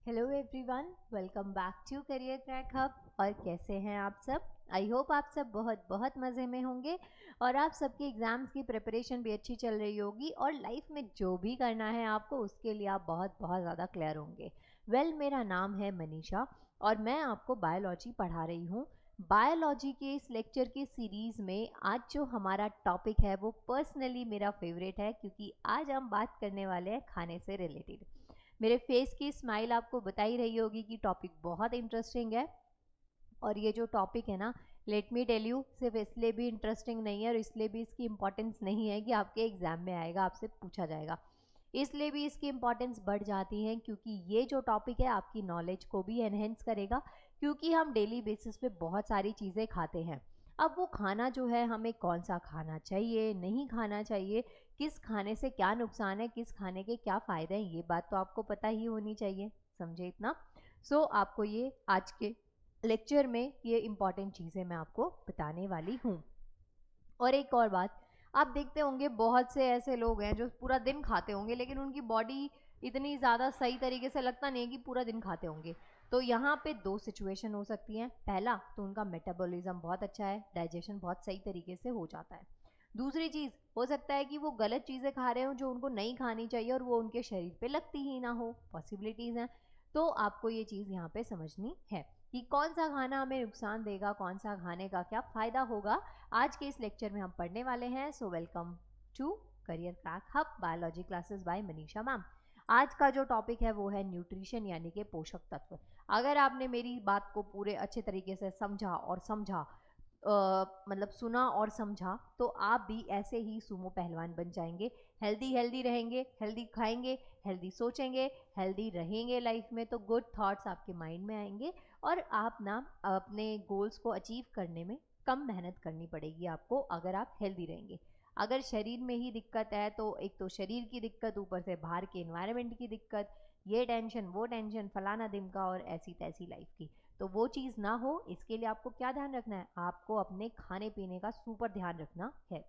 Hello everyone, welcome back to career crack hub. और कैसे हैं आप सब? आई होप आप सब बहुत बहुत मज़े में होंगे और आप सबके एग्ज़ाम्स की प्रिपरेशन भी अच्छी चल रही होगी और लाइफ में जो भी करना है आपको उसके लिए आप बहुत बहुत ज़्यादा क्लियर होंगे। मेरा नाम है मनीषा और मैं आपको बायोलॉजी पढ़ा रही हूँ। बायोलॉजी के इस लेक्चर की सीरीज़ में आज जो हमारा टॉपिक है वो पर्सनली मेरा फेवरेट है, क्योंकि आज हम बात करने वाले हैं खाने से रिलेटेड। मेरे फेस की स्माइल आपको बता ही रही होगी कि टॉपिक बहुत इंटरेस्टिंग है। और ये जो टॉपिक है ना, लेट मी टेल यू, सिर्फ इसलिए भी इंटरेस्टिंग नहीं है और इसलिए भी इसकी इंपॉर्टेंस नहीं है कि आपके एग्जाम में आएगा, आपसे पूछा जाएगा। इसलिए भी इसकी इंपॉर्टेंस बढ़ जाती है क्योंकि ये जो टॉपिक है आपकी नॉलेज को भी एनहेंस करेगा, क्योंकि हम डेली बेसिस पे बहुत सारी चीज़ें खाते हैं। अब वो खाना जो है, हमें कौन सा खाना चाहिए, नहीं खाना चाहिए, किस खाने से क्या नुकसान है, किस खाने के क्या फ़ायदे हैं, ये बात तो आपको पता ही होनी चाहिए। समझे इतना? आपको ये आज के लेक्चर में ये इम्पॉर्टेंट चीज़ें मैं आपको बताने वाली हूँ। और एक और बात, आप देखते होंगे बहुत से ऐसे लोग हैं जो पूरा दिन खाते होंगे लेकिन उनकी बॉडी इतनी ज़्यादा सही तरीके से लगता नहीं है कि पूरा दिन खाते होंगे। तो यहाँ पे दो सिचुएशन हो सकती हैं। पहला तो उनका मेटाबॉलिज्म बहुत अच्छा है, डाइजेशन बहुत सही तरीके से हो जाता है। दूसरी चीज़ हो सकता है कि वो गलत चीज़ें खा रहे हो जो उनको नहीं खानी चाहिए और वो उनके शरीर पे लगती ही ना हो, पॉसिबिलिटीज़ हैं। तो आपको ये चीज़ यहाँ पे समझनी है कि कौन सा खाना हमें नुकसान देगा, कौन सा खाने का क्या फ़ायदा होगा, आज के इस लेक्चर में हम पढ़ने वाले हैं। Welcome to career crack hub biology classes by Manisha ma'am. आज का जो टॉपिक है वो है न्यूट्रिशन, यानी कि पोषक तत्व। अगर आपने मेरी बात को पूरे अच्छे तरीके से समझा, मतलब सुना और समझा, तो आप भी ऐसे ही सुमो पहलवान बन जाएंगे। हेल्दी हेल्दी रहेंगे, हेल्दी खाएंगे, हेल्दी सोचेंगे, हेल्दी रहेंगे लाइफ में, तो गुड थॉट्स आपके माइंड में आएंगे और आप ना अपने गोल्स को अचीव करने में कम मेहनत करनी पड़ेगी आपको, अगर आप हेल्दी रहेंगे। अगर शरीर में ही दिक्कत है तो एक तो शरीर की दिक्कत, ऊपर से बाहर के एनवायरनमेंट की दिक्कत, ये टेंशन वो टेंशन, फलाना दिमका और ऐसी तैसी लाइफ की, तो वो चीज़ ना हो, इसके लिए आपको क्या ध्यान रखना है? आपको अपने खाने पीने का सुपर ध्यान रखना है।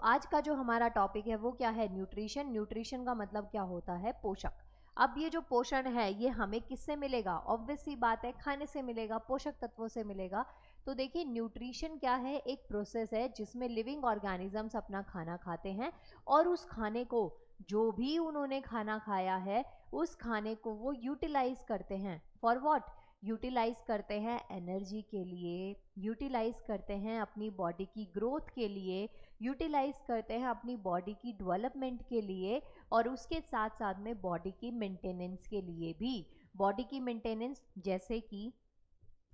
आज का जो हमारा टॉपिक है वो क्या है? न्यूट्रिशन। न्यूट्रिशन का मतलब क्या होता है? पोषक। अब ये जो पोषण है ये हमें किससे मिलेगा? ऑब्वियस सी बात है, खाने से मिलेगा, पोषक तत्वों से मिलेगा। तो देखिए, न्यूट्रिशन क्या है? एक प्रोसेस है जिसमें लिविंग ऑर्गेनिजम्स अपना खाना खाते हैं और उस खाने को, जो भी उन्होंने खाना खाया है, उस खाने को वो यूटिलाइज करते हैं। For what? यूटिलाइज करते हैं एनर्जी के लिए, यूटिलाइज करते हैं अपनी बॉडी की ग्रोथ के लिए, यूटिलाइज करते हैं अपनी बॉडी की डेवलपमेंट के लिए, और उसके साथ साथ में बॉडी की मेंटेनेंस के लिए भी। बॉडी की मेंटेनेंस जैसे कि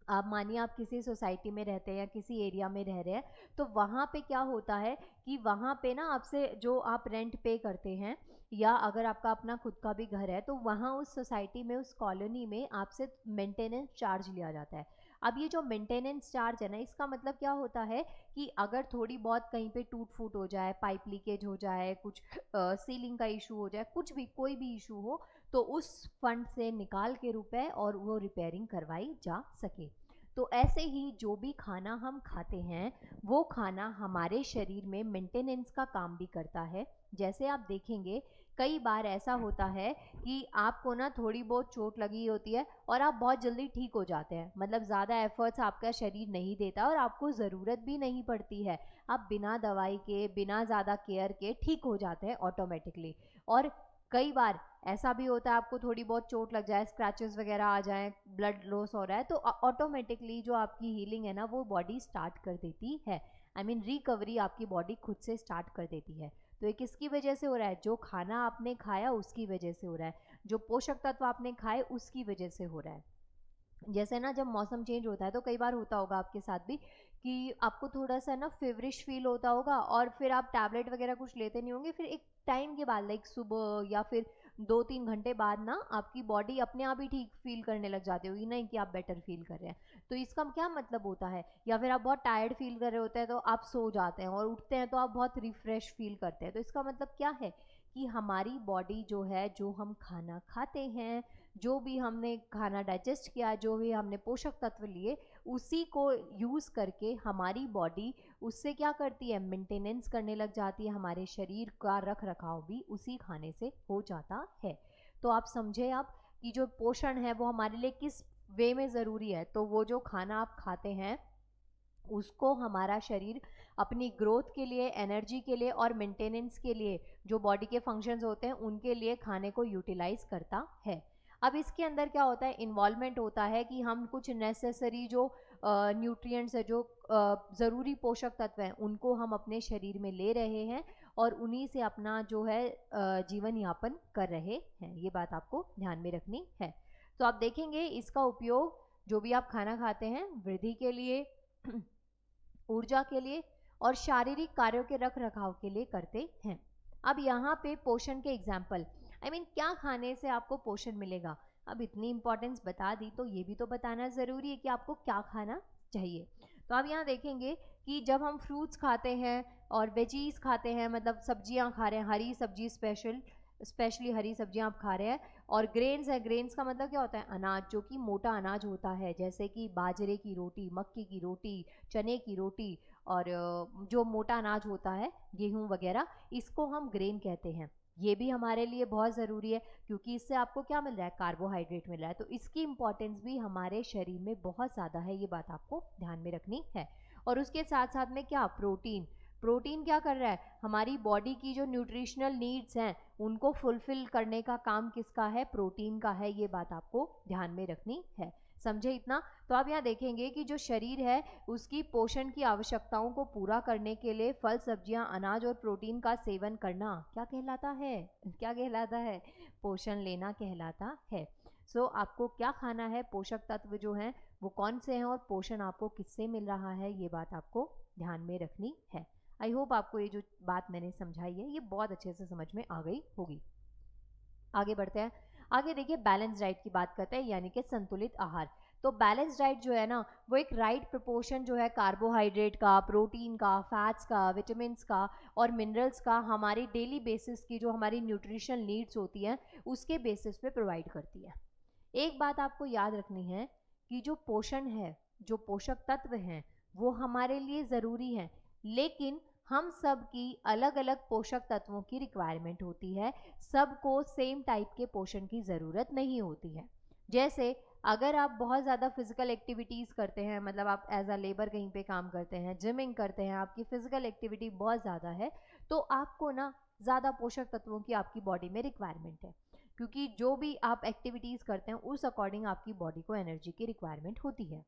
आप मानिए आप किसी सोसाइटी में रहते हैं या किसी एरिया में रह रहे हैं, तो वहाँ पे क्या होता है कि वहाँ पे ना आपसे जो आप रेंट पे करते हैं, या अगर आपका अपना खुद का भी घर है, तो वहाँ उस सोसाइटी में, उस कॉलोनी में आपसे मेंटेनेंस चार्ज लिया जाता है। अब ये जो मेंटेनेंस चार्ज है ना, इसका मतलब क्या होता है कि अगर थोड़ी बहुत कहीं पे टूट फूट हो जाए, पाइप लीकेज हो जाए, कुछ सीलिंग का इशू हो जाए, कुछ भी कोई भी इशू हो, तो उस फंड से निकाल के रुपए और वो रिपेयरिंग करवाई जा सके। तो ऐसे ही जो भी खाना हम खाते हैं वो खाना हमारे शरीर में मेंटेनेंस का काम भी करता है। जैसे आप देखेंगे, कई बार ऐसा होता है कि आपको ना थोड़ी बहुत चोट लगी होती है और आप बहुत जल्दी ठीक हो जाते हैं, मतलब ज़्यादा एफर्ट्स आपका शरीर नहीं देता और आपको ज़रूरत भी नहीं पड़ती है, आप बिना दवाई के, बिना ज़्यादा केयर के ठीक हो जाते हैं ऑटोमेटिकली। और कई बार ऐसा भी होता है, आपको थोड़ी बहुत चोट लग जाए, स्क्रैचेस वगैरह आ जाएं, ब्लड लॉस हो रहा है, तो ऑटोमेटिकली जो आपकी हीलिंग है ना वो बॉडी स्टार्ट कर देती है। आई मीन रिकवरी आपकी बॉडी खुद से स्टार्ट कर देती है। तो ये किसकी वजह से हो रहा है? जो खाना आपने खाया उसकी वजह से हो रहा है, जो पोषक तत्व आपने खाए उसकी वजह से हो रहा है। जैसे ना जब मौसम चेंज होता है तो कई बार होता होगा आपके साथ भी कि आपको थोड़ा सा ना फेवरिश फील होता होगा और फिर आप टैबलेट वगैरह कुछ लेते नहीं होंगे, फिर एक टाइम के बाद, लाइक सुबह या फिर 2-3 घंटे बाद ना आपकी बॉडी अपने आप ही ठीक फील करने लग जाती होगी, नहीं कि आप बेटर फील कर रहे हैं। तो इसका क्या मतलब होता है? या फिर आप बहुत टायर्ड फील कर रहे होते हैं तो आप सो जाते हैं और उठते हैं तो आप बहुत रिफ्रेश फील करते हैं। तो इसका मतलब क्या है कि हमारी बॉडी जो है, जो हम खाना खाते हैं, जो भी हमने खाना डाइजेस्ट किया, जो भी हमने पोषक तत्व लिए, उसी को यूज़ करके हमारी बॉडी उससे क्या करती है? मेंटेनेंस करने लग जाती है, हमारे शरीर का रख रखाव भी उसी खाने से हो जाता है। तो आप समझे अब कि जो पोषण है वो हमारे लिए किस वे में ज़रूरी है। तो वो जो खाना आप खाते हैं उसको हमारा शरीर अपनी ग्रोथ के लिए, एनर्जी के लिए और मेंटेनेंस के लिए, जो बॉडी के फंक्शंस होते हैं उनके लिए खाने को यूटिलाइज करता है। अब इसके अंदर क्या होता है, इन्वॉल्वमेंट होता है कि हम कुछ नेसेसरी जो न्यूट्रिएंट्स है, जो ज़रूरी पोषक तत्व हैं, उनको हम अपने शरीर में ले रहे हैं और उन्हीं से अपना जो है जीवन यापन कर रहे हैं। ये बात आपको ध्यान में रखनी है। तो आप देखेंगे इसका उपयोग जो भी आप खाना खाते हैं वृद्धि के लिए, ऊर्जा के लिए और शारीरिक कार्यों के रख रखाव के लिए करते हैं। अब यहाँ पे पोषण के एग्जाम्पल, क्या खाने से आपको पोषण मिलेगा। अब इतनी इंपॉर्टेंस बता दी तो ये भी तो बताना ज़रूरी है कि आपको क्या खाना चाहिए। तो आप यहाँ देखेंगे कि जब हम फ्रूट्स खाते हैं और वेजीज खाते हैं, मतलब सब्जियाँ खा रहे हैं, हरी सब्जी स्पेशली हरी सब्जियाँ आप खा रहे हैं, और ग्रेन्स है, ग्रेन्स का मतलब क्या होता है, अनाज, जो कि मोटा अनाज होता है, जैसे कि बाजरे की रोटी, मक्की की रोटी, चने की रोटी, और जो मोटा अनाज होता है गेहूं वगैरह, इसको हम ग्रेन कहते हैं। ये भी हमारे लिए बहुत ज़रूरी है क्योंकि इससे आपको क्या मिल रहा है, कार्बोहाइड्रेट मिल रहा है। तो इसकी इंपॉर्टेंस भी हमारे शरीर में बहुत ज़्यादा है, ये बात आपको ध्यान में रखनी है। और उसके साथ साथ में क्या, प्रोटीन। प्रोटीन क्या कर रहा है, हमारी बॉडी की जो न्यूट्रिशनल नीड्स हैं उनको फुलफिल करने का काम किसका है, प्रोटीन का है। ये बात आपको ध्यान में रखनी है। समझे इतना। तो आप यहाँ देखेंगे कि जो शरीर है उसकी पोषण की आवश्यकताओं को पूरा करने के लिए फल, सब्जियां, अनाज और प्रोटीन का सेवन करना क्या कहलाता है, क्या कहलाता है, पोषण लेना कहलाता है। सो आपको क्या खाना है, पोषक तत्व जो हैं वो कौन से हैं और पोषण आपको किससे मिल रहा है, ये बात आपको ध्यान में रखनी है। आई होप आपको ये जो बात मैंने समझाई है ये बहुत अच्छे से समझ में आ गई होगी। आगे बढ़ते हैं। आगे देखिए बैलेंस डाइट की बात करते हैं, यानी कि संतुलित आहार। तो बैलेंस डाइट जो है ना, वो एक राइट प्रोपोर्शन जो है कार्बोहाइड्रेट का, प्रोटीन का, फैट्स का, विटामिन्स का और मिनरल्स का हमारी डेली बेसिस की जो हमारी न्यूट्रिशनल नीड्स होती हैं उसके बेसिस पे प्रोवाइड करती है। एक बात आपको याद रखनी है कि जो पोषण है, जो पोषक तत्व हैं वो हमारे लिए ज़रूरी हैं, लेकिन हम सब की अलग अलग पोषक तत्वों की रिक्वायरमेंट होती है। सबको सेम टाइप के पोषण की ज़रूरत नहीं होती है। जैसे अगर आप बहुत ज़्यादा फिजिकल एक्टिविटीज़ करते हैं, मतलब आप एज अ लेबर कहीं पे काम करते हैं, जिमिंग करते हैं, आपकी फिजिकल एक्टिविटी बहुत ज़्यादा है, तो आपको ना ज़्यादा पोषक तत्वों की आपकी बॉडी में रिक्वायरमेंट है, क्योंकि जो भी आप एक्टिविटीज़ करते हैं उस अकॉर्डिंग आपकी बॉडी को एनर्जी की रिक्वायरमेंट होती है।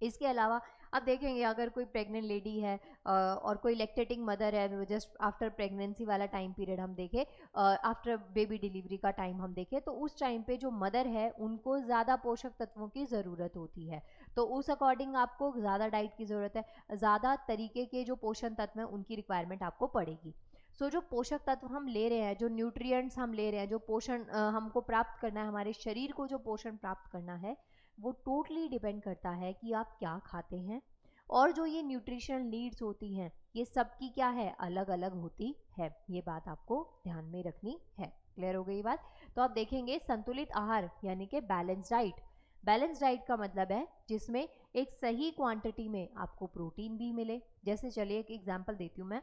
इसके अलावा आप देखेंगे अगर कोई प्रेग्नेंट लेडी है और कोई लैक्टेटिंग मदर है, जस्ट आफ्टर प्रेगनेंसी वाला टाइम पीरियड हम देखें, आफ्टर बेबी डिलीवरी का टाइम हम देखें, तो उस टाइम पे जो मदर है उनको ज़्यादा पोषक तत्वों की ज़रूरत होती है। तो उस अकॉर्डिंग आपको ज़्यादा डाइट की ज़रूरत है, ज़्यादा तरीके के जो पोषण तत्व हैं उनकी रिक्वायरमेंट आपको पड़ेगी। सो जो पोषक तत्व हम ले रहे हैं, जो न्यूट्रिएंट्स हम ले रहे हैं, जो पोषण हमको प्राप्त करना है, हमारे शरीर को जो पोषण प्राप्त करना है, वो टोटली डिपेंड करता है कि आप क्या खाते हैं। और जो ये न्यूट्रिशनल नीड्स होती हैं ये सबकी क्या है, अलग अलग होती है। ये बात आपको ध्यान में रखनी है। क्लियर हो गई बात। तो आप देखेंगे संतुलित आहार यानी कि बैलेंस डाइट। बैलेंस डाइट का मतलब है जिसमें एक सही क्वांटिटी में आपको प्रोटीन भी मिले। जैसे चलिए एक एग्जांपल देती हूँ मैं।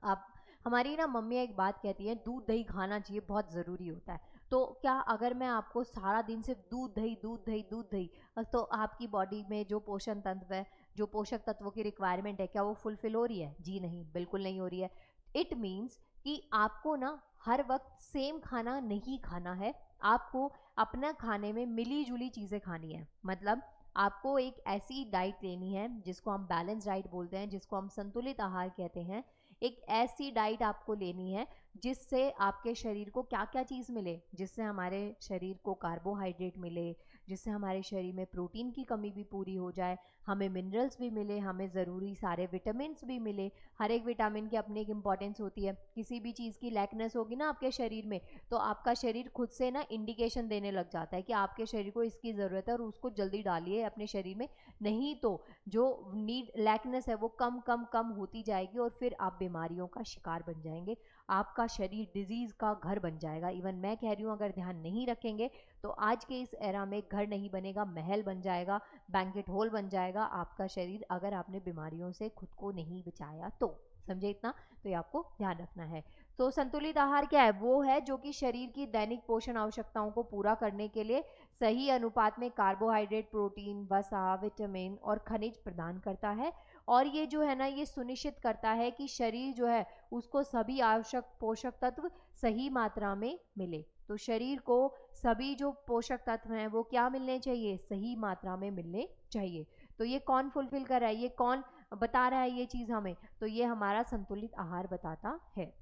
आप, हमारी ना मम्मी एक बात कहती है, दूध दही खाना चाहिए, बहुत ज़रूरी होता है। तो क्या अगर मैं आपको सारा दिन सिर्फ दूध दही दूध दही दूध दही, तो आपकी बॉडी में जो पोषण तत्व है, जो पोषक तत्वों की रिक्वायरमेंट है, क्या वो फुलफिल हो रही है? जी नहीं, बिल्कुल नहीं हो रही है। इट मीन्स कि आपको ना हर वक्त सेम खाना नहीं खाना है, आपको अपना खाने में मिली जुली चीज़ें खानी है। मतलब आपको एक ऐसी डाइट लेनी है जिसको हम बैलेंस डाइट बोलते हैं, जिसको हम संतुलित आहार कहते हैं। एक ऐसी डाइट आपको लेनी है जिससे आपके शरीर को क्या क्या चीज़ मिले, जिससे हमारे शरीर को कार्बोहाइड्रेट मिले, जिससे हमारे शरीर में प्रोटीन की कमी भी पूरी हो जाए, हमें मिनरल्स भी मिले, हमें ज़रूरी सारे विटामिन्स भी मिले। हर एक विटामिन की अपनी एक इम्पॉर्टेंस होती है। किसी भी चीज़ की लैकनेस होगी ना आपके शरीर में, तो आपका शरीर खुद से ना इंडिकेशन देने लग जाता है कि आपके शरीर को इसकी ज़रूरत है और उसको जल्दी डालिए अपने शरीर में, नहीं तो जो नीड लैकनेस है वो कम कम कम होती जाएगी और फिर आप बीमारियों का शिकार बन जाएंगे। आपका शरीर डिजीज़ का घर बन जाएगा। इवन मैं कह रही हूँ अगर ध्यान नहीं रखेंगे तो आज के इस एरा में घर नहीं बनेगा, महल बन जाएगा, बैंकेट हॉल बन जाएगा आपका शरीर, अगर आपने बीमारियों से खुद को नहीं बचाया तो। समझे इतना। तो ये आपको ध्यान रखना है। तो तो संतुलित आहार क्या है? वो है जो कि शरीर की दैनिक पोषण आवश्यकताओं को पूरा करने के लिए सही अनुपात में कार्बोहाइड्रेट, प्रोटीन, वसा, विटामिन और खनिज प्रदान करता है। और ये जो है ना, ये सुनिश्चित करता है कि शरीर जो है उसको सभी आवश्यक पोषक तत्व सही मात्रा में मिले। तो शरीर को सभी जो पोषक तत्व हैं वो क्या मिलने चाहिए? सही मात्रा में मिलने चाहिए। तो ये कौन फुलफिल कर रहा है? ये कौन बता रहा है ये चीज़ हमें? तो ये हमारा संतुलित आहार बताता है।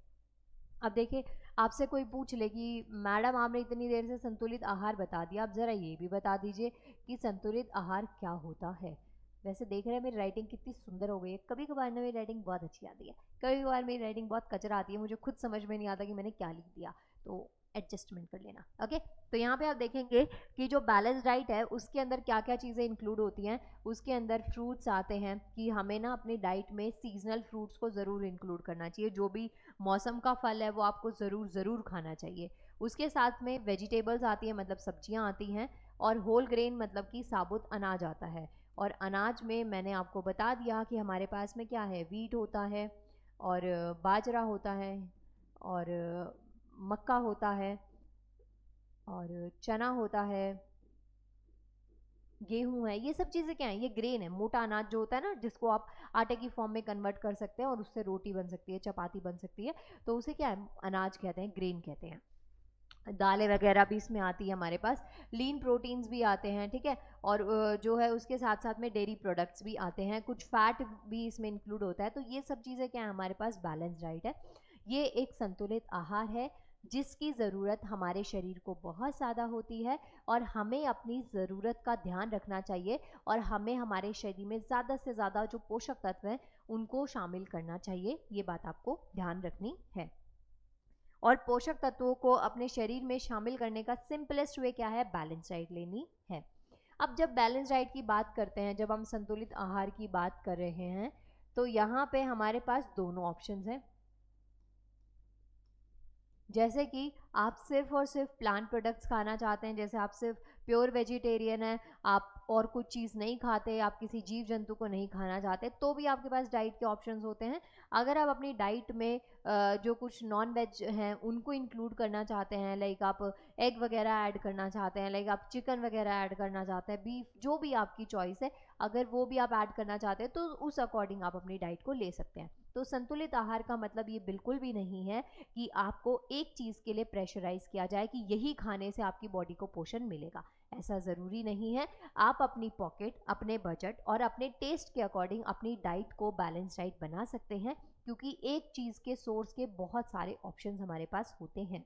अब देखिए, आपसे कोई पूछ ले कि मैडम आपने इतनी देर से संतुलित आहार बता दिया, आप ज़रा ये भी बता दीजिए कि संतुलित आहार क्या होता है। वैसे देख रहे हैं मेरी राइटिंग कितनी सुंदर हो गई है। कभी कभार ना मेरी राइटिंग बहुत अच्छी आती है, कभी कभार मेरी राइटिंग बहुत कचरा आती है, मुझे खुद समझ में नहीं आता कि मैंने क्या लिख दिया, तो एडजस्टमेंट कर लेना। ओके, तो यहाँ पे आप देखेंगे कि जो बैलेंस डाइट है उसके अंदर क्या क्या चीज़ें इंक्लूड होती हैं। उसके अंदर फ्रूट्स आते हैं कि हमें ना अपनी डाइट में सीजनल फ्रूट्स को ज़रूर इंक्लूड करना चाहिए। जो भी मौसम का फल है वो आपको ज़रूर ज़रूर खाना चाहिए। उसके साथ में वेजिटेबल्स आती हैं, मतलब सब्जियां आती हैं। और होल ग्रेन मतलब कि साबुत अनाज आता है। और अनाज में मैंने आपको बता दिया कि हमारे पास में क्या है, वीट होता है और बाजरा होता है और मक्का होता है और चना होता है, गेहूं है। ये सब चीज़ें क्या है? ये ग्रेन है, मोटा अनाज जो होता है ना, जिसको आप आटे की फॉर्म में कन्वर्ट कर सकते हैं और उससे रोटी बन सकती है, चपाती बन सकती है। तो उसे क्या है? अनाज कहते हैं, ग्रेन कहते हैं। दालें वगैरह भी इसमें आती है हमारे पास। लीन प्रोटीन्स भी आते हैं, ठीक है। और जो है उसके साथ साथ में डेयरी प्रोडक्ट्स भी आते हैं, कुछ फैट भी इसमें इंक्लूड होता है। तो ये सब चीज़ें क्या है? हमारे पास बैलेंस डाइट है। ये एक संतुलित आहार है जिसकी ज़रूरत हमारे शरीर को बहुत ज़्यादा होती है। और हमें अपनी ज़रूरत का ध्यान रखना चाहिए और हमें हमारे शरीर में ज़्यादा से ज़्यादा जो पोषक तत्व हैं उनको शामिल करना चाहिए। ये बात आपको ध्यान रखनी है। और पोषक तत्वों को अपने शरीर में शामिल करने का सिंपलेस्ट वे क्या है? बैलेंस डाइट लेनी है। अब जब बैलेंस डाइट की बात करते हैं, जब हम संतुलित आहार की बात कर रहे हैं, तो यहाँ पे हमारे पास दोनों ऑप्शंस हैं। जैसे कि आप सिर्फ और सिर्फ प्लांट प्रोडक्ट्स खाना चाहते हैं, जैसे आप सिर्फ प्योर वेजिटेरियन है, आप और कुछ चीज़ नहीं खाते, आप किसी जीव जंतु को नहीं खाना चाहते, तो भी आपके पास डाइट के ऑप्शंस होते हैं। अगर आप अपनी डाइट में जो कुछ नॉन वेज हैं उनको इंक्लूड करना चाहते हैं, लाइक आप एग वगैरह ऐड करना चाहते हैं, लाइक आप चिकन वगैरह ऐड करना चाहते हैं, बीफ, जो भी आपकी चॉइस है, अगर वो भी आप ऐड करना चाहते हैं तो उस अकॉर्डिंग आप अपनी डाइट को ले सकते हैं। तो संतुलित आहार का मतलब ये बिल्कुल भी नहीं है कि आपको एक चीज़ के लिए प्रेशराइज किया जाए कि यही खाने से आपकी बॉडी को पोषण मिलेगा। ऐसा ज़रूरी नहीं है। आप अपनी पॉकेट, अपने बजट और अपने टेस्ट के अकॉर्डिंग अपनी डाइट को बैलेंस डाइट बना सकते हैं, क्योंकि एक चीज़ के सोर्स के बहुत सारे ऑप्शंस हमारे पास होते हैं।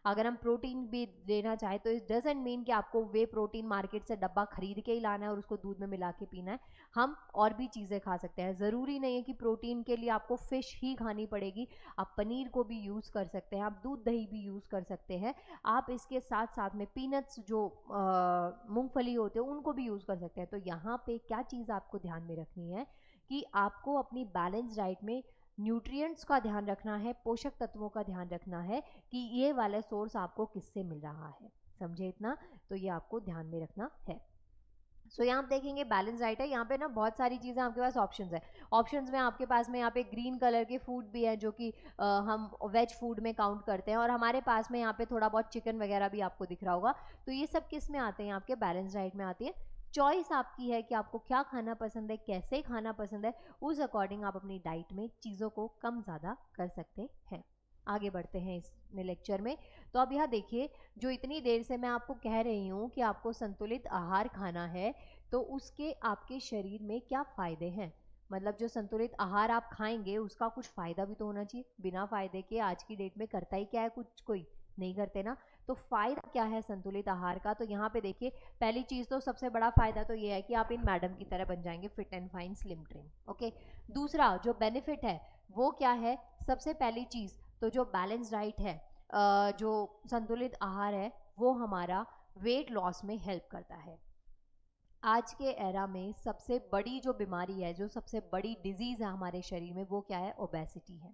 अगर हम प्रोटीन भी लेना चाहें तो इट डजेंट मीन कि आपको वे प्रोटीन मार्केट से डब्बा खरीद के ही लाना है और उसको दूध में मिला के पीना है। हम और भी चीज़ें खा सकते हैं। ज़रूरी नहीं है कि प्रोटीन के लिए आपको फ़िश ही खानी पड़ेगी। आप पनीर को भी यूज़ कर सकते हैं, आप दूध दही भी यूज़ कर सकते हैं। आप इसके साथ साथ में पीनट्स जो मूंगफली होते हैं उनको भी यूज़ कर सकते हैं। तो यहाँ पे क्या चीज़ आपको ध्यान में रखनी है कि आपको अपनी बैलेंस डाइट में न्यूट्रिएंट्स का ध्यान रखना है, पोषक तत्वों का ध्यान रखना है कि ये वाला सोर्स आपको किससे मिल रहा है। समझे इतना? तो ये आपको ध्यान में रखना है। सो यहाँ आप देखेंगे बैलेंस डाइट है, यहाँ पे ना बहुत सारी चीज़ें आपके पास ऑप्शंस है। ऑप्शंस में आपके पास में यहाँ पे ग्रीन कलर के फूड भी है जो कि हम वेज फूड में काउंट करते हैं, और हमारे पास में यहाँ पे थोड़ा बहुत चिकन वगैरह भी आपको दिख रहा होगा। तो ये सब किस में आते हैं? आपके बैलेंस डाइट में आती है। चॉइस आपकी है कि आपको क्या खाना पसंद है, कैसे खाना पसंद है, उस अकॉर्डिंग आप अपनी डाइट में चीज़ों को कम ज़्यादा कर सकते हैं। आगे बढ़ते हैं इस लेक्चर में। तो अब यहाँ देखिए, जो इतनी देर से मैं आपको कह रही हूँ कि आपको संतुलित आहार खाना है, तो उसके आपके शरीर में क्या फ़ायदे हैं। मतलब जो संतुलित आहार आप खाएंगे उसका कुछ फ़ायदा भी तो होना चाहिए। बिना फ़ायदे के आज की डेट में करता ही क्या है, कुछ कोई नहीं करते ना। तो फ़ायदा क्या है संतुलित आहार का? तो यहाँ पे देखिए, पहली चीज़ तो सबसे बड़ा फ़ायदा तो ये है कि आप इन मैडम की तरह बन जाएंगे, fit and fine slim trim. Okay, दूसरा जो बेनिफिट है वो क्या है? सबसे पहली चीज़ तो जो बैलेंस डाइट है, जो संतुलित आहार है, वो हमारा वेट लॉस में हेल्प करता है। आज के एरा में सबसे बड़ी जो बीमारी है, जो सबसे बड़ी डिजीज़ है हमारे शरीर में, वो क्या है? ओबेसिटी है,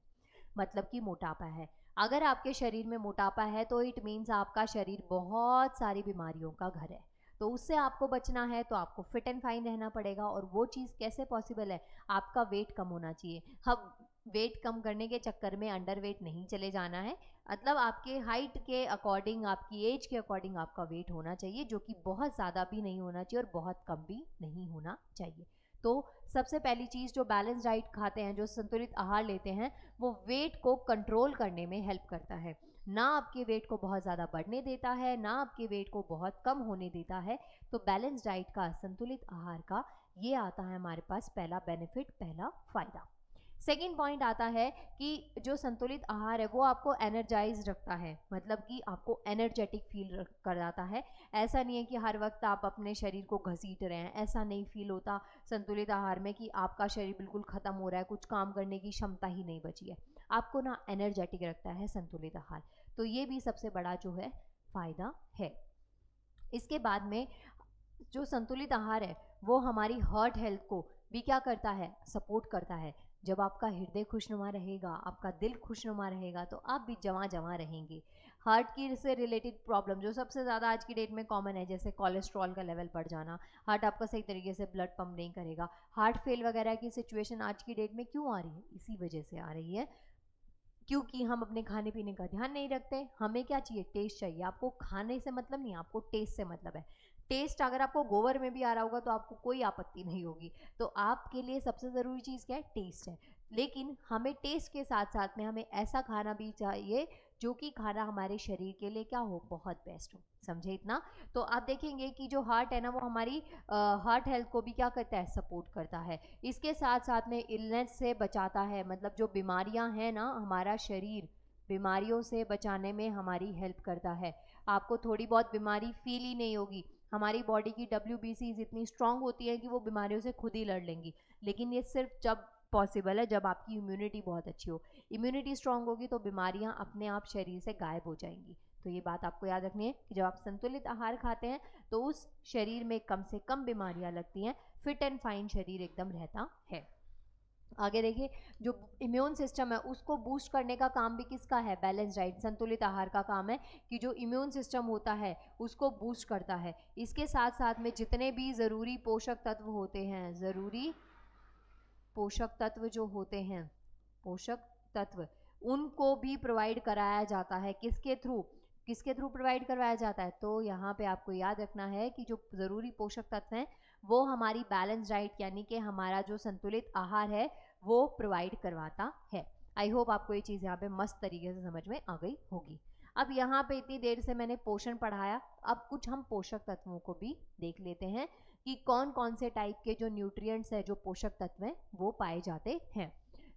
मतलब कि मोटापा है। अगर आपके शरीर में मोटापा है तो इट मीन्स आपका शरीर बहुत सारी बीमारियों का घर है। तो उससे आपको बचना है तो आपको फिट एंड फाइन रहना पड़ेगा, और वो चीज़ कैसे पॉसिबल है? आपका वेट कम होना चाहिए। हम वेट कम करने के चक्कर में अंडर वेट नहीं चले जाना है। मतलब आपके हाइट के अकॉर्डिंग, आपकी एज के अकॉर्डिंग आपका वेट होना चाहिए, जो कि बहुत ज़्यादा भी नहीं होना चाहिए और बहुत कम भी नहीं होना चाहिए। तो सबसे पहली चीज़, जो बैलेंस डाइट खाते हैं, जो संतुलित आहार लेते हैं, वो वेट को कंट्रोल करने में हेल्प करता है। ना आपके वेट को बहुत ज़्यादा बढ़ने देता है, ना आपके वेट को बहुत कम होने देता है। तो बैलेंस डाइट का, संतुलित आहार का, ये आता है हमारे पास पहला बेनिफिट, पहला फ़ायदा। सेकेंड पॉइंट आता है कि जो संतुलित आहार है वो आपको एनर्जाइज रखता है, मतलब कि आपको एनर्जेटिक फील कराता है। ऐसा नहीं है कि हर वक्त आप अपने शरीर को घसीट रहे हैं, ऐसा नहीं फील होता संतुलित आहार में कि आपका शरीर बिल्कुल ख़त्म हो रहा है, कुछ काम करने की क्षमता ही नहीं बची है। आपको ना एनर्जेटिक रखता है संतुलित आहार। तो ये भी सबसे बड़ा जो है फ़ायदा है। इसके बाद में जो संतुलित आहार है वो हमारी हार्ट हेल्थ को भी क्या करता है, सपोर्ट करता है। जब आपका हृदय खुशनुमा रहेगा, आपका दिल खुशनुमा रहेगा, तो आप भी जमा जमा रहेंगे। हार्ट की से रिलेटेड प्रॉब्लम जो सबसे ज़्यादा आज की डेट में कॉमन है, जैसे कोलेस्ट्रॉल का लेवल बढ़ जाना, हार्ट आपका सही तरीके से ब्लड पंप नहीं करेगा, हार्ट फेल वगैरह की सिचुएशन आज की डेट में क्यों आ रही है, इसी वजह से आ रही है क्योंकि हम अपने खाने पीने का ध्यान नहीं रखते। हमें क्या चाहिए, टेस्ट चाहिए। आपको खाने से मतलब नहीं, आपको टेस्ट से मतलब है। टेस्ट अगर आपको गोबर में भी आ रहा होगा तो आपको कोई आपत्ति नहीं होगी। तो आपके लिए सबसे ज़रूरी चीज़ क्या है, टेस्ट है। लेकिन हमें टेस्ट के साथ साथ में हमें ऐसा खाना भी चाहिए जो कि खाना हमारे शरीर के लिए क्या हो, बहुत बेस्ट हो। समझे इतना? तो आप देखेंगे कि जो हार्ट है ना, वो हमारी हार्ट हेल्थ को भी क्या करता है, सपोर्ट करता है। इसके साथ साथ में इलनेस से बचाता है, मतलब जो बीमारियां हैं ना, हमारा शरीर बीमारियों से बचाने में हमारी हेल्प करता है। आपको थोड़ी बहुत बीमारी फील ही नहीं होगी। हमारी बॉडी की WBCs इतनी स्ट्रांग होती है कि वो बीमारियों से खुद ही लड़ लेंगी। लेकिन ये सिर्फ जब पॉसिबल है जब आपकी इम्यूनिटी बहुत अच्छी हो। इम्यूनिटी स्ट्रांग होगी तो बीमारियां अपने आप शरीर से गायब हो जाएंगी। तो ये बात आपको याद रखनी है कि जब आप संतुलित आहार खाते हैं तो उस शरीर में कम से कम बीमारियां लगती हैं, फिट एंड फाइन शरीर एकदम रहता है। आगे देखिए, जो इम्यून सिस्टम है उसको बूस्ट करने का काम भी किसका है, बैलेंस डाइट, संतुलित आहार का काम है कि जो इम्यून सिस्टम होता है उसको बूस्ट करता है। इसके साथ साथ में जितने भी ज़रूरी पोषक तत्व होते हैं, ज़रूरी पोषक तत्व जो होते हैं, पोषक तत्व, उनको भी प्रोवाइड कराया जाता है। किसके थ्रू प्रोवाइड करवाया जाता है, तो यहाँ पे आपको याद रखना है कि जो ज़रूरी पोषक तत्व हैं वो हमारी बैलेंस डाइट यानी कि हमारा जो संतुलित आहार है वो प्रोवाइड करवाता है। आई होप आपको ये चीज़ यहाँ पे मस्त तरीके से समझ में आ गई होगी। अब यहाँ पे इतनी देर से मैंने पोषण पढ़ाया, अब कुछ हम पोषक तत्वों को भी देख लेते हैं कि कौन कौन से टाइप के जो न्यूट्रिएंट्स है, जो पोषक तत्व हैं, वो पाए जाते हैं।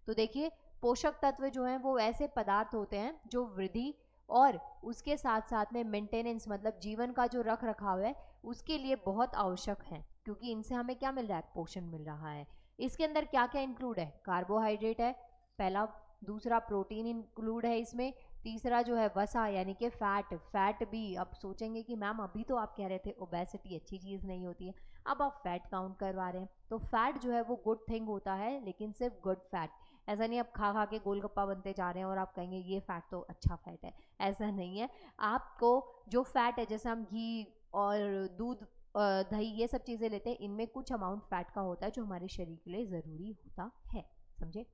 तो देखिए, पोषक तत्व जो हैं वो ऐसे पदार्थ होते हैं जो वृद्धि और उसके साथ साथ में मेंटेनेंस, मतलब जीवन का जो रख रखाव है, उसके लिए बहुत आवश्यक है, क्योंकि इनसे हमें क्या मिल रहा है, पोषण मिल रहा है। इसके अंदर क्या क्या इंक्लूड है, कार्बोहाइड्रेट है पहला, दूसरा प्रोटीन इंक्लूड है इसमें, तीसरा जो है वसा यानी कि फैट भी। अब सोचेंगे कि मैम अभी तो आप कह रहे थे ओबेसिटी अच्छी चीज़ नहीं होती है, अब आप फैट काउंट करवा रहे हैं। तो फैट जो है वो गुड थिंग होता है, लेकिन सिर्फ गुड फैट। ऐसा नहीं आप खा खा के गोलगप्पा बनते जा रहे हैं और आप कहेंगे ये फैट तो अच्छा फैट है, ऐसा नहीं है। आपको जो फैट है, जैसे हम घी और दूध, दही, ये सब चीज़ें लेते हैं, इनमें कुछ अमाउंट फैट का होता है जो हमारे शरीर के लिए ज़रूरी होता है। समझे?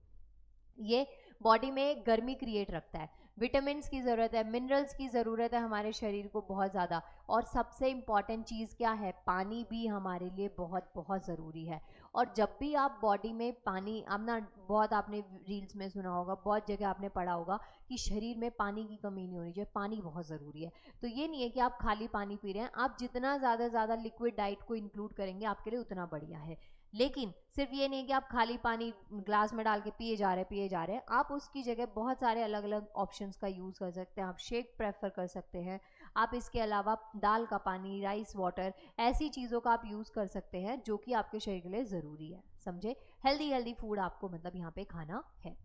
ये बॉडी में गर्मी क्रिएट रखता है, विटामिन की ज़रूरत है, मिनरल्स की ज़रूरत है हमारे शरीर को बहुत ज़्यादा। और सबसे इम्पॉर्टेंट चीज़ क्या है, पानी भी हमारे लिए बहुत बहुत ज़रूरी है। और जब भी आप बॉडी में पानी, अब ना बहुत आपने रील्स में सुना होगा, बहुत जगह आपने पढ़ा होगा कि शरीर में पानी की कमी नहीं होनी चाहिए, पानी बहुत ज़रूरी है। तो ये नहीं है कि आप खाली पानी पी रहे हैं, आप जितना ज़्यादा लिक्विड डाइट को इंक्लूड करेंगे आपके लिए उतना बढ़िया है। लेकिन सिर्फ ये नहीं कि आप खाली पानी ग्लास में डाल के पिए जा रहे हैं, आप उसकी जगह बहुत सारे अलग अलग ऑप्शंस का यूज़ कर सकते हैं। आप शेक प्रेफर कर सकते हैं, आप इसके अलावा दाल का पानी, राइस वाटर, ऐसी चीज़ों का आप यूज़ कर सकते हैं जो कि आपके शरीर के लिए ज़रूरी है। समझे? हेल्दी फूड आपको मतलब यहाँ पे खाना है।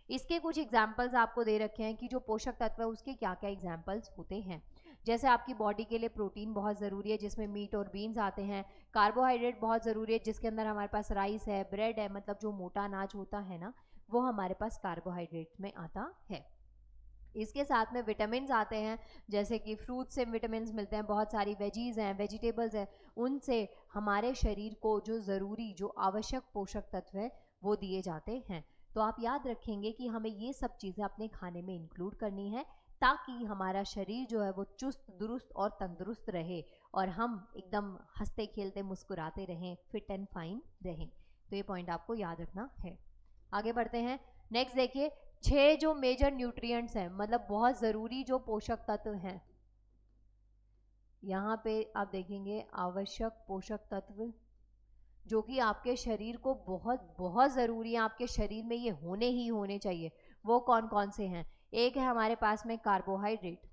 इसके कुछ एग्जाम्पल्स आपको दे रखे हैं कि जो पोषक तत्व है उसके क्या क्या एग्जाम्पल्स होते हैं। जैसे आपकी बॉडी के लिए प्रोटीन बहुत ज़रूरी है, जिसमें मीट और बीन्स आते हैं। कार्बोहाइड्रेट बहुत ज़रूरी है, जिसके अंदर हमारे पास राइस है, ब्रेड है, मतलब जो मोटा अनाज होता है ना, वो हमारे पास कार्बोहाइड्रेट में आता है। इसके साथ में विटामिन आते हैं, जैसे कि फ्रूट से विटामिन मिलते हैं, बहुत सारी वेजीज हैं, वेजिटेबल्स हैं, उनसे हमारे शरीर को जो ज़रूरी, जो आवश्यक पोषक तत्व है वो दिए जाते हैं। तो तो आप याद रखेंगे कि हमें ये सब चीज़ें अपने खाने में इंक्लूड करनी है ताकि हमारा शरीर जो है वो चुस्त दुरुस्त और तंदुरुस्त रहे और हम एकदम हंसते खेलते मुस्कुराते रहें, फिट एंड फाइन रहें। तो ये पॉइंट आपको याद रखना है। आगे बढ़ते हैं। नेक्स्ट देखिए, 6 जो मेजर न्यूट्रिएंट्स हैं, मतलब बहुत ज़रूरी जो पोषक तत्व हैं, यहाँ पे आप देखेंगे आवश्यक पोषक तत्व जो कि आपके शरीर को बहुत बहुत ज़रूरी है, आपके शरीर में ये होने ही होने चाहिए। वो कौन कौन से हैं? एक है हमारे पास में कार्बोहाइड्रेट।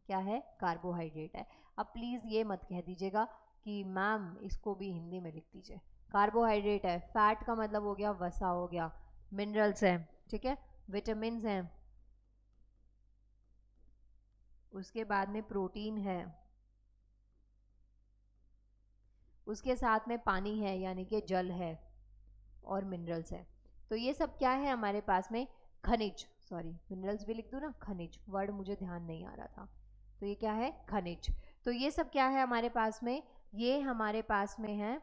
क्या है? कार्बोहाइड्रेट है। अब प्लीज़ ये मत कह दीजिएगा कि मैम इसको भी हिंदी में लिख दीजिए। कार्बोहाइड्रेट है, फैट का मतलब हो गया वसा हो गया, मिनरल्स हैं, ठीक है, विटामिन हैं, उसके बाद में प्रोटीन है, उसके साथ में पानी है यानी कि जल है और मिनरल्स है। तो ये सब क्या है हमारे पास में? खनिज, सॉरी मिनरल्स भी लिख दूँ ना, खनिज वर्ड मुझे ध्यान नहीं आ रहा था। तो ये क्या है? खनिज। तो ये सब क्या है हमारे पास में? ये हमारे पास में है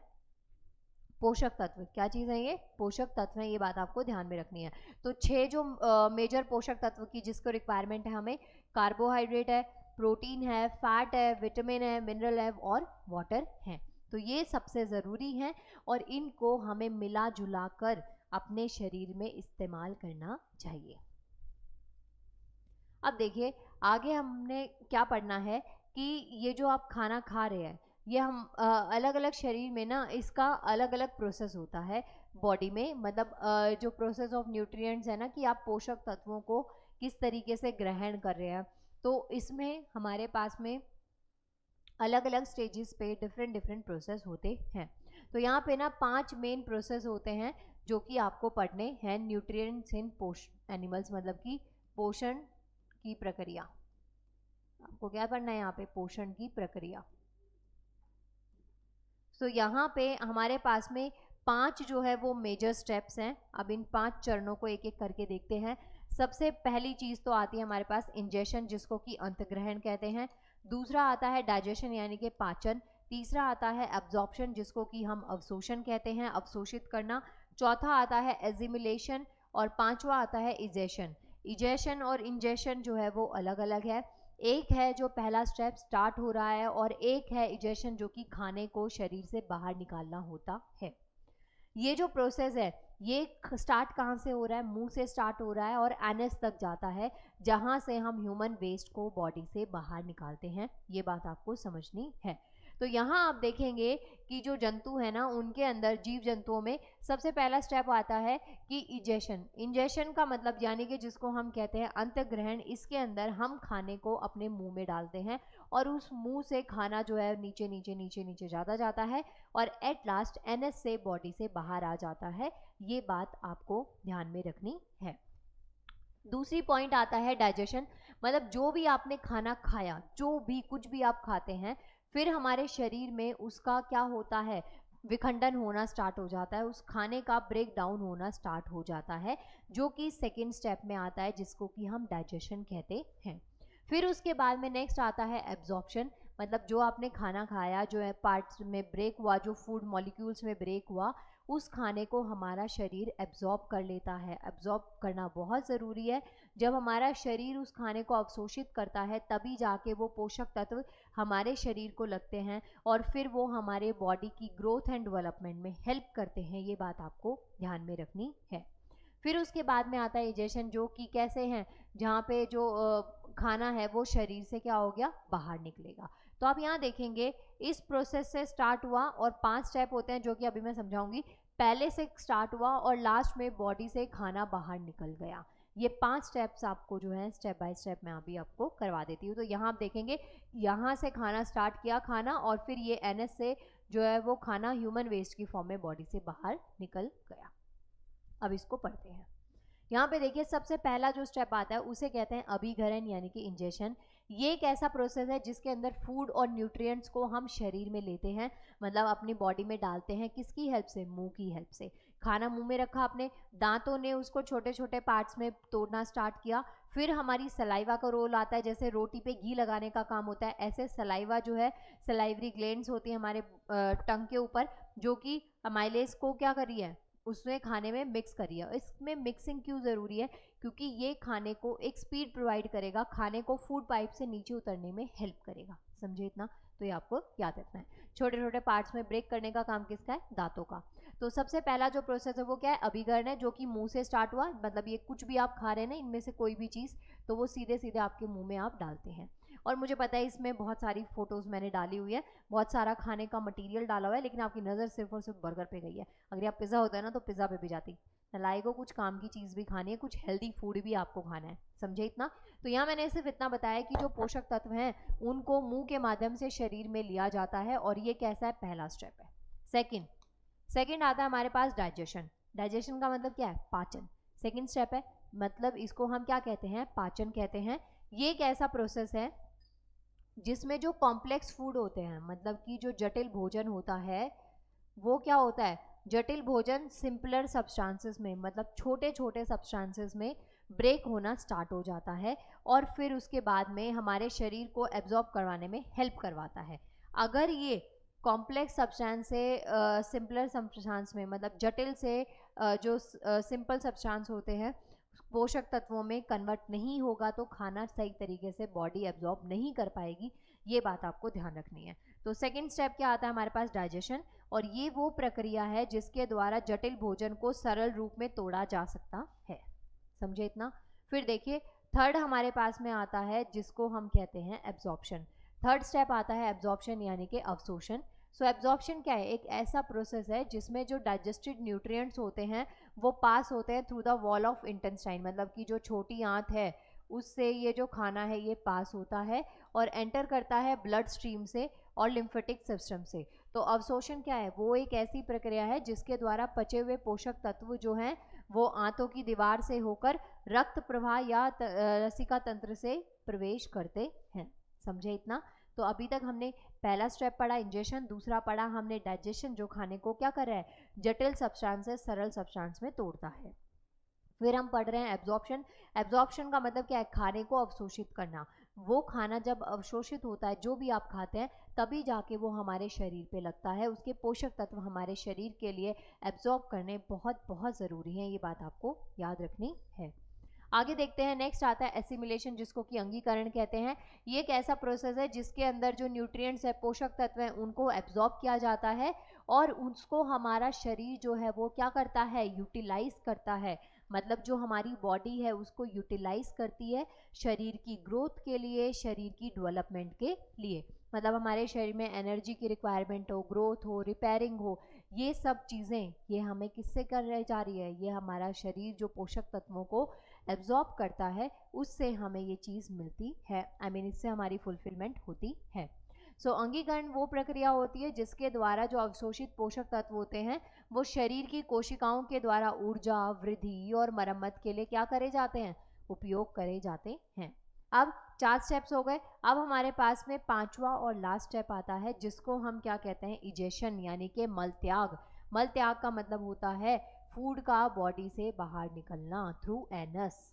पोषक तत्व। क्या चीज़ है ये? पोषक तत्व है, ये बात आपको ध्यान में रखनी है। तो 6 जो मेजर पोषक तत्व की जिसको रिक्वायरमेंट है हमें, कार्बोहाइड्रेट है, प्रोटीन है, फैट है, विटामिन है, मिनरल है और वाटर है। तो ये सबसे ज़रूरी है और इनको हमें मिला जुला कर अपने शरीर में इस्तेमाल करना चाहिए। अब देखिए आगे हमने क्या पढ़ना है कि ये जो आप खाना खा रहे हैं ये हम अलग अलग शरीर में ना इसका अलग अलग प्रोसेस होता है बॉडी में, मतलब जो प्रोसेस ऑफ न्यूट्रिएंट्स है ना कि आप पोषक तत्वों को किस तरीके से ग्रहण कर रहे हैं। तो इसमें हमारे पास में अलग अलग स्टेजेस पे डिफरेंट डिफरेंट प्रोसेस होते हैं। तो यहाँ पे ना 5 मेन प्रोसेस होते हैं जो कि आपको पढ़ने हैं न्यूट्रिएंट्स इन एनिमल्स, मतलब कि पोषण की प्रक्रिया। आपको क्या पढ़ना है यहाँ पे? पोषण की प्रक्रिया। तो यहाँ पे हमारे पास में 5 जो है वो मेजर स्टेप्स हैं। अब इन 5 चरणों को एक एक करके देखते हैं। सबसे पहली चीज़ तो आती है हमारे पास इंजेशन, जिसको कि अंतग्रहण कहते हैं। दूसरा आता है डाइजेशन यानी कि पाचन। तीसरा आता है एब्जॉर्प्शन जिसको कि हम अवशोषण कहते हैं, अवशोषित करना। चौथा आता है एजिमिलेशन और पांचवा आता है इजेशन। इजेशन और इंजेशन जो है वो अलग अलग है। एक है जो पहला स्टेप स्टार्ट हो रहा है और एक है इजेशन जो कि खाने को शरीर से बाहर निकालना होता है। ये जो प्रोसेस है ये स्टार्ट कहाँ से हो रहा है? मुंह से स्टार्ट हो रहा है और एनस तक जाता है जहाँ से हम ह्यूमन वेस्ट को बॉडी से बाहर निकालते हैं। ये बात आपको समझनी है। तो यहाँ आप देखेंगे कि जो जंतु है ना उनके अंदर, जीव जंतुओं में सबसे पहला स्टेप आता है कि इजेशन। इंजेशन का मतलब यानी कि जिसको हम कहते हैं अंतग्रहण, इसके अंदर हम खाने को अपने मुंह में डालते हैं और उस मुंह से खाना जो है नीचे नीचे नीचे नीचे जाता है और एट लास्ट एनएस से बॉडी से बाहर आ जाता है। ये बात आपको ध्यान में रखनी है। दूसरी पॉइंट आता है डाइजेशन, मतलब जो भी आपने खाना खाया, जो भी कुछ भी आप खाते हैं, फिर हमारे शरीर में उसका क्या होता है? विखंडन होना स्टार्ट हो जाता है, उस खाने का ब्रेक डाउन होना स्टार्ट हो जाता है, जो कि सेकेंड स्टेप में आता है जिसको कि हम डाइजेशन कहते हैं। फिर उसके बाद में नेक्स्ट आता है एब्जॉर्प्शन, मतलब जो आपने खाना खाया, जो है पार्ट्स में ब्रेक हुआ, जो फूड मॉलिक्यूल्स में ब्रेक हुआ, उस खाने को हमारा शरीर एब्जॉर्ब कर लेता है। एब्जॉर्ब करना बहुत ज़रूरी है। जब हमारा शरीर उस खाने को अवशोषित करता है तभी जाके वो पोषक तत्व हमारे शरीर को लगते हैं और फिर वो हमारे बॉडी की ग्रोथ एंड डेवलपमेंट में हेल्प करते हैं। ये बात आपको ध्यान में रखनी है। फिर उसके बाद में आता है इजेशन, जो कि कैसे हैं, जहाँ पे जो खाना है वो शरीर से क्या हो गया? बाहर निकलेगा। तो आप यहाँ देखेंगे इस प्रोसेस से स्टार्ट हुआ और 5 स्टेप होते हैं जो कि अभी मैं समझाऊंगी। पहले से स्टार्ट हुआ और लास्ट में बॉडी से खाना बाहर निकल गया। ये 5 स्टेप्स आपको जो है स्टेप बाय स्टेप मैं अभी आपको करवा देती हूँ। तो यहाँ आप देखेंगे यहाँ से खाना स्टार्ट किया खाना और फिर ये एनएस से जो है वो खाना ह्यूमन वेस्ट की फॉर्म में बॉडी से बाहर निकल गया। अब इसको पढ़ते हैं। यहाँ पे देखिए सबसे पहला जो स्टेप आता है उसे कहते हैं अभिग्रहण यानी कि इंजेशन। ये एक ऐसा प्रोसेस है जिसके अंदर फूड और न्यूट्रिएंट्स को हम शरीर में लेते हैं, मतलब अपनी बॉडी में डालते हैं। किसकी हेल्प से? मुंह की हेल्प से। खाना मुंह में रखा आपने, दांतों ने उसको छोटे छोटे पार्ट्स में तोड़ना स्टार्ट किया, फिर हमारी सलाइवा का रोल आता है। जैसे रोटी पे घी लगाने का काम होता है, ऐसे सलाइवा जो है, सलाइवरी ग्लैंड्स होती है हमारे टंग के ऊपर, जो कि अमाइलेज को क्या कर रही है? उसमें खाने में मिक्स करिए। इसमें मिक्सिंग क्यों ज़रूरी है? क्योंकि ये खाने को एक स्पीड प्रोवाइड करेगा, खाने को फूड पाइप से नीचे उतरने में हेल्प करेगा। समझे इतना? तो ये आपको याद रखना है। छोटे छोटे पार्ट्स में ब्रेक करने का काम किसका है? दांतों का। तो सबसे पहला जो प्रोसेस है वो क्या है? अभिगरण है, जो कि मुंह से स्टार्ट हुआ। मतलब ये कुछ भी आप खा रहे हैं ना, इनमें से कोई भी चीज़, तो वो सीधे सीधे आपके मुंह में आप डालते हैं। और मुझे पता है इसमें बहुत सारी फोटोज़ मैंने डाली हुई है, बहुत सारा खाने का मटेरियल डाला हुआ है, लेकिन आपकी नज़र सिर्फ और सिर्फ बर्गर पे गई है। अगर आप पिज़्ज़ा होता है ना तो पिज़्ज़ा पे भी जाती। नलाई को कुछ काम की चीज़ भी खानी है, कुछ हेल्दी फूड भी आपको खाना है। समझे इतना? तो यहाँ मैंने सिर्फ इतना बताया कि जो पोषक तत्व हैं उनको मुंह के माध्यम से शरीर में लिया जाता है, और ये कैसा है? पहला स्टेप है। सेकंड आता है हमारे पास डाइजेशन। डाइजेशन का मतलब क्या है? पाचन। सेकंड स्टेप है, मतलब इसको हम क्या कहते हैं? पाचन कहते हैं। ये एक ऐसा प्रोसेस है जिसमें जो कॉम्प्लेक्स फूड होते हैं, मतलब कि जो जटिल भोजन होता है, वो क्या होता है? जटिल भोजन सिंपलर सब्सटेंसेस में, मतलब छोटे छोटे सब्सटेंसेस में ब्रेक होना स्टार्ट हो जाता है, और फिर उसके बाद में हमारे शरीर को एब्जॉर्ब करवाने में हेल्प करवाता है। अगर ये कॉम्प्लेक्स सब्सटेंस से सिंपलर सब्सटेंस में, मतलब जटिल से जो सिंपल सब्सटेंस होते हैं, पोषक तत्वों में कन्वर्ट नहीं होगा तो खाना सही तरीके से बॉडी एब्जॉर्ब नहीं कर पाएगी। ये बात आपको ध्यान रखनी है। तो सेकंड स्टेप क्या आता है हमारे पास? डाइजेशन। और ये वो प्रक्रिया है जिसके द्वारा जटिल भोजन को सरल रूप में तोड़ा जा सकता है। समझे इतना? फिर देखिए, थर्ड हमारे पास में आता है जिसको हम कहते हैं एब्जॉर्प्शन। थर्ड स्टेप आता है एब्जॉर्प्शन, यानी कि अवशोषण। सो एब्जॉर्प्शन क्या है? एक ऐसा प्रोसेस है जिसमें जो डाइजेस्टेड न्यूट्रिएंट्स होते हैं वो पास होते हैं through the wall of intestine, मतलब कि जो छोटी आंत है उससे ये जो खाना है ये पास होता है और एंटर करता है ब्लड स्ट्रीम से और लिम्फेटिक सिस्टम से। तो अवशोषण क्या है? वो एक ऐसी प्रक्रिया है जिसके द्वारा पचे हुए पोषक तत्व जो हैं वो आंतों की दीवार से होकर रक्त प्रवाह या रसिका तंत्र से प्रवेश करते हैं। समझे इतना? तो अभी तक हमने पहला स्टेप पढ़ा इंजेशन, दूसरा पढ़ा हमने डाइजेशन, जो खाने को क्या कर रहा है? जटिल सब्सटेंस से सरल सब्सटेंस में तोड़ता है। फिर हम पढ़ रहे हैं एब्जॉर्प्शन। एब्जॉर्प्शन का मतलब क्या है? खाने को अवशोषित करना। वो खाना जब अवशोषित होता है, जो भी आप खाते हैं, तभी जाके वो हमारे शरीर पे लगता है। उसके पोषक तत्व हमारे शरीर के लिए एब्जॉर्ब करने बहुत बहुत ज़रूरी हैं। ये बात आपको याद रखनी है। आगे देखते हैं, नेक्स्ट आता है एसिमिलेशन, जिसको कि अंगीकरण कहते हैं। ये एक ऐसा प्रोसेस है जिसके अंदर जो न्यूट्रिएंट्स है, पोषक तत्व हैं, उनको एब्जॉर्ब किया जाता है और उसको हमारा शरीर जो है वो क्या करता है? यूटिलाइज करता है। मतलब जो हमारी बॉडी है उसको यूटिलाइज करती है शरीर की ग्रोथ के लिए, शरीर की डेवलपमेंट के लिए। मतलब हमारे शरीर में एनर्जी की रिक्वायरमेंट हो, ग्रोथ हो, रिपेयरिंग हो, ये सब चीज़ें ये हमें किससे कर रहे जा रही है? ये हमारा शरीर जो पोषक तत्वों को एब्जॉर्ब करता है, उससे हमें ये चीज़ मिलती है। आई मीन इससे हमारी फुलफिलमेंट होती है। सो अंगीकरण वो प्रक्रिया होती है जिसके द्वारा जो अवशोषित पोषक तत्व होते हैं वो शरीर की कोशिकाओं के द्वारा ऊर्जा, वृद्धि और मरम्मत के लिए क्या करे जाते हैं? उपयोग करे जाते हैं। अब 4 स्टेप्स हो गए। अब हमारे पास में 5वां और लास्ट स्टेप आता है जिसको हम क्या कहते हैं? इजेशन, यानी कि मल त्याग। मल त्याग का मतलब होता है फूड का बॉडी से बाहर निकलना थ्रू एनस।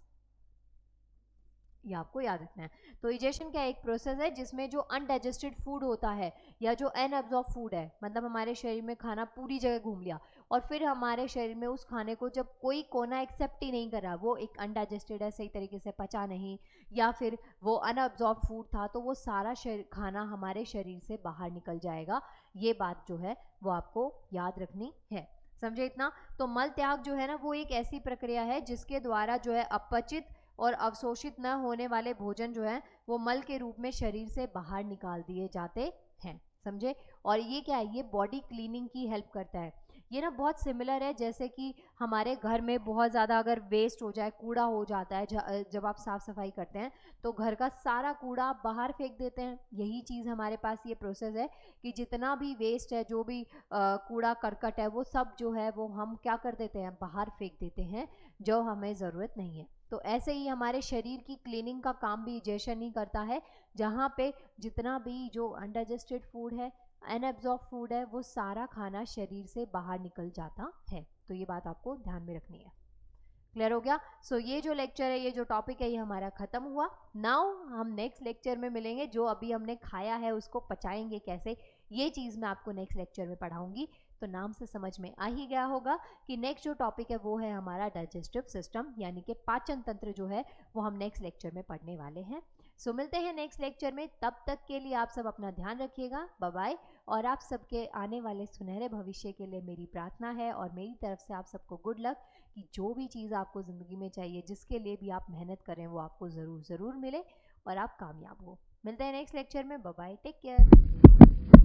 ये आपको याद रखना है। तो इजेशन क्या एक प्रोसेस है जिसमें जो अनडाइजेस्टेड फूड होता है या जो अनअब्जॉर्ब फूड है, मतलब हमारे शरीर में खाना पूरी जगह घूम लिया और फिर हमारे शरीर में उस खाने को जब कोई कोना एक्सेप्ट ही नहीं कर रहा, वो एक अनडाइजेस्टेड है, सही तरीके से पचा नहीं, या फिर वो अनअब्जॉर्ब फूड था, तो वो सारा खाना हमारे शरीर से बाहर निकल जाएगा। ये बात जो है वो आपको याद रखनी है। समझे इतना? तो मल त्याग जो है ना, वो एक ऐसी प्रक्रिया है जिसके द्वारा जो है अपचित और अवशोषित न होने वाले भोजन जो है वो मल के रूप में शरीर से बाहर निकाल दिए जाते हैं। समझे? और ये क्या है? ये बॉडी क्लीनिंग की हेल्प करता है। ये ना बहुत सिमिलर है, जैसे कि हमारे घर में बहुत ज़्यादा अगर वेस्ट हो जाए, कूड़ा हो जाता है, जब आप साफ़ सफाई करते हैं तो घर का सारा कूड़ा आप बाहर फेंक देते हैं। यही चीज़ हमारे पास ये प्रोसेस है कि जितना भी वेस्ट है, जो भी कूड़ा करकट है, वो सब जो है वो हम क्या कर देते हैं? बाहर फेंक देते हैं, जो हमें ज़रूरत नहीं है। तो ऐसे ही हमारे शरीर की क्लीनिंग का काम भी इजेशन ही करता है, जहाँ पे जितना भी जो अनडाइजेस्टेड फूड है, अनएब्जॉर्ब फूड है, वो सारा खाना शरीर से बाहर निकल जाता है। तो ये बात आपको ध्यान में रखनी है। क्लियर हो गया? सो ये जो लेक्चर है, ये जो टॉपिक है, ये हमारा खत्म हुआ। नाउ हम नेक्स्ट लेक्चर में मिलेंगे। जो अभी हमने खाया है उसको पचाएंगे कैसे, ये चीज़ मैं आपको नेक्स्ट लेक्चर में पढ़ाऊंगी। तो नाम से समझ में आ ही गया होगा कि नेक्स्ट जो टॉपिक है वो है हमारा डाइजेस्टिव सिस्टम, यानी कि पाचन तंत्र जो है वो हम नेक्स्ट लेक्चर में पढ़ने वाले हैं। सो मिलते हैं नेक्स्ट लेक्चर में, तब तक के लिए आप सब अपना ध्यान रखिएगा, बाय बाय। और आप सबके आने वाले सुनहरे भविष्य के लिए मेरी प्रार्थना है और मेरी तरफ से आप सबको गुड लक, कि जो भी चीज़ आपको ज़िंदगी में चाहिए, जिसके लिए भी आप मेहनत करें, वो आपको ज़रूर ज़रूर मिले और आप कामयाब हो। मिलते हैं नेक्स्ट लेक्चर में, बाय बाय, टेक केयर।